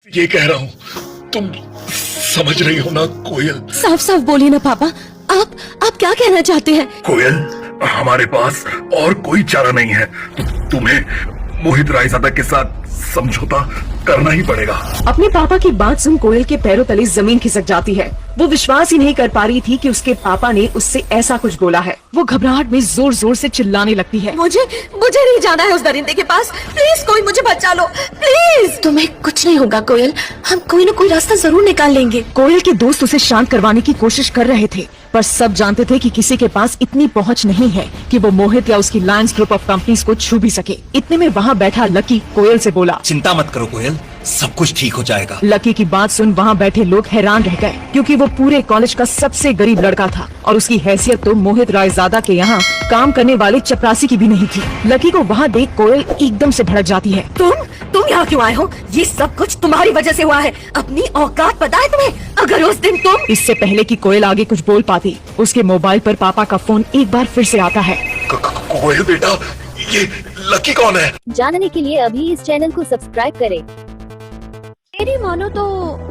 ये कह रहा हूँ, तुम समझ रही हो ना कोयल? साफ साफ बोलिए ना पापा, आप क्या कहना चाहते हैं? कोयल, हमारे पास और कोई चारा नहीं है। तुम्हें मोहित रायजादा के साथ समझौता करना ही पड़ेगा। अपने पापा की बात सुन कोयल के पैरों तले जमीन खिसक जाती है। वो विश्वास ही नहीं कर पा रही थी कि उसके पापा ने उससे ऐसा कुछ बोला है। वो घबराहट में जोर जोर से चिल्लाने लगती है। मुझे नहीं जाना है उस दरिंदे के पास। प्लीज कोई मुझे बचा लो, प्लीज। तुम्हें कुछ नहीं होगा कोयल, हम कोई न कोई रास्ता जरूर निकाल लेंगे। कोयल के दोस्त उसे शांत करवाने की कोशिश कर रहे थे, पर सब जानते थे कि किसी के पास इतनी पहुंच नहीं है कि वो मोहित या उसकी लायंस ग्रुप ऑफ कंपनीज को छू भी सके। इतने में वहाँ बैठा लकी कोयल से बोला, चिंता मत करो कोयल, सब कुछ ठीक हो जाएगा। लकी की बात सुन वहाँ बैठे लोग हैरान रह गए, क्योंकि वो पूरे कॉलेज का सबसे गरीब लड़का था और उसकी हैसियत तो मोहित रायजादा के यहाँ काम करने वाले चपरासी की भी नहीं थी। लकी को वहाँ देख कोयल एकदम से भड़क जाती है। तुम यहाँ क्यों आए हो? ये सब कुछ तुम्हारी वजह से हुआ है। अपनी औकात पता है तुम्हें? अगर उस दिन तुम... इससे पहले कि कोयल आगे कुछ बोल पाती, उसके मोबाइल पर पापा का फोन एक बार फिर से आता है। कोयल बेटा, ये लकी कौन है? जानने के लिए अभी इस चैनल को सब्सक्राइब करें। मेरी मानो तो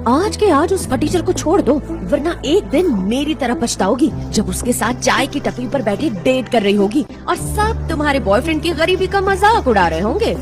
आज के आज उस फटीचर को छोड़ दो, वरना एक दिन मेरी तरह पछताओगी जब उसके साथ चाय की टपरी पर बैठी डेट कर रही होगी और सब तुम्हारे बॉयफ्रेंड की गरीबी का मजाक उड़ा रहे होंगे।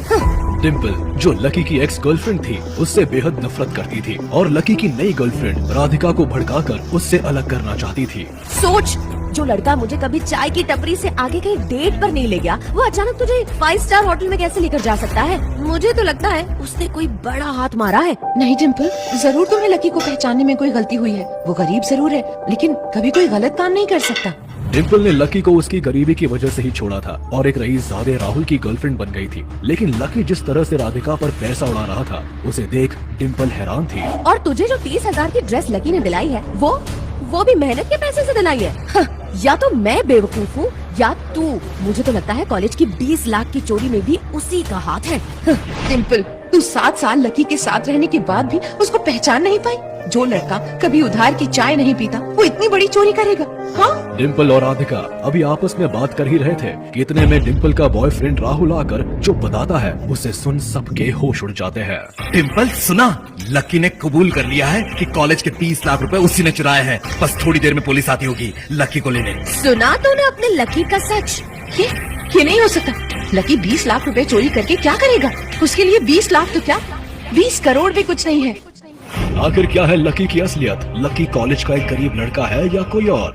डिम्पल, जो लकी की एक्स गर्लफ्रेंड थी, उससे बेहद नफरत करती थी और लकी की नई गर्लफ्रेंड राधिका को भड़काकर उससे अलग करना चाहती थी। सोच, जो लड़का मुझे कभी चाय की टपरी से आगे कहीं डेट पर नहीं ले गया, वो अचानक तुझे 5 स्टार होटल में कैसे लेकर जा सकता है? मुझे तो लगता है उसने कोई बड़ा हाथ मारा है। नहीं डिम्पल, जरूर तुम्हें लकी को पहचानने में कोई गलती हुई है। वो गरीब जरूर है, लेकिन कभी कोई गलत काम नहीं कर सकता। डिम्पल ने लकी को उसकी गरीबी की वजह से ही छोड़ा था और एक रईसजादे राहुल की गर्लफ्रेंड बन गई थी। लेकिन लकी जिस तरह से राधिका पर पैसा उड़ा रहा था, उसे देख डिम्पल हैरान थी। और तुझे जो 30,000 की ड्रेस लकी ने दिलाई है, वो भी मेहनत के पैसे से दिलाई है। या तो मैं बेवकूफ हूँ या तू। मुझे तो लगता है कॉलेज की 20 लाख की चोरी में भी उसी का हाथ है। डिम्पल, तू 7 साल लकी के साथ रहने के बाद भी उसको पहचान नहीं पाई? जो लड़का कभी उधार की चाय नहीं पीता, वो इतनी बड़ी चोरी करेगा? हाँ? डिम्पल और राधिका अभी आपस में बात कर ही रहे थे कि इतने में डिम्पल का बॉयफ्रेंड राहुल आकर जो बताता है, उसे सुन सबके होश उड़ जाते हैं। डिम्पल सुना, लकी ने कबूल कर लिया है कि कॉलेज के 30 लाख रुपए उसी ने चुराए हैं। बस थोड़ी देर में पुलिस आती होगी लकी को लेने। सुना तूने अपने लकी का सच? ये नहीं हो सकता। लकी 20 लाख रुपए चोरी करके क्या करेगा? उसके लिए 20 लाख तो क्या, 20 करोड़ भी कुछ नहीं है। आखिर क्या है लकी की असलियत? लकी कॉलेज का एक गरीब लड़का है या कोई और?